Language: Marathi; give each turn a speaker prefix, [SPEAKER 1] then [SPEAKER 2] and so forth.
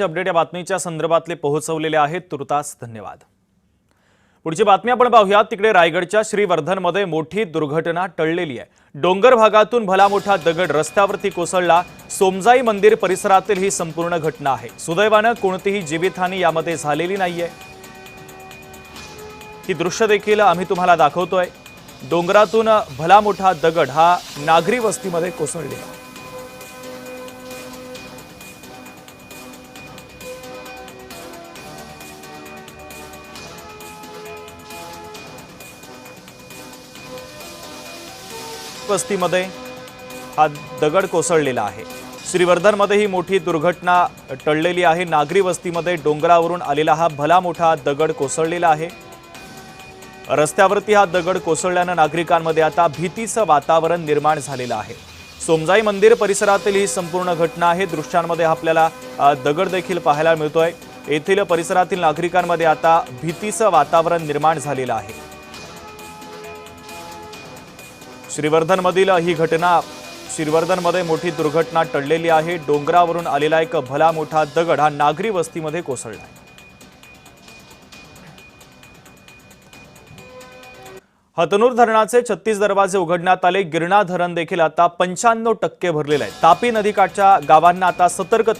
[SPEAKER 1] अपडेट या बातमीच्या संदर्भातले पोहोचवलेले आहेत। तुर्तास धन्यवाद। पुढची बातमी आपण पाहूया। तिकडे रायगडच्या श्रीवर्धनमध्ये मोठी दुर्घटना टळलेली आहे। डोंगर भागातून भला मोठा दगड रस्त्यावरती कोसळला। सोमजाई मंदिर परिसरातील ही संपूर्ण घटना आहे। सुदैवाने कोणतीही जीवितहानी यामध्ये झालेली नाहीये। ही दृश्य देखील आम्ही तुम्हाला दाखवतोय। डोंगरातून भला मोठा दगड हा नागरी वस्तीमध्ये कोसळलेला। वस्तीमध्ये हा दगड कोसळलेला आहे। श्रीवर्धनमध्ये ही मोठी दुर्घटना टळलेली आहे। नागरी वस्तीमध्ये डोंगरावरून आलेला हा भला मोठा दगड कोसळलेला आहे। रस्त्यावरती हा दगड कोसळल्याने नागरिकांमध्ये आता भीतीचं वातावरण निर्माण झालेलं आहे। सोमजाई मंदिर परिसरातील ही संपूर्ण घटना आहे। दृश्यांमध्ये आपल्याला दगड देखील पाहायला मिळतोय। येथील परिसरातील नागरिकांमध्ये आता भीतीचं वातावरण निर्माण झालेलं आहे। श्रीवर्धनमधील ही घटना, श्रीवर्धनमध्ये मोठी दुर्घटना टळलेली आहे। डोंगरावरून आलेला एक भला मोठा दगड हा नागरी वस्तीमध्ये कोसळला आहे। हतनूर धरणाचे 36 दरवाजे उघडण्यात आले। गिरणा धरण देखील आता 95% भरलेले आहे। तापी नदीकाठच्या गावांना आता सतर्कते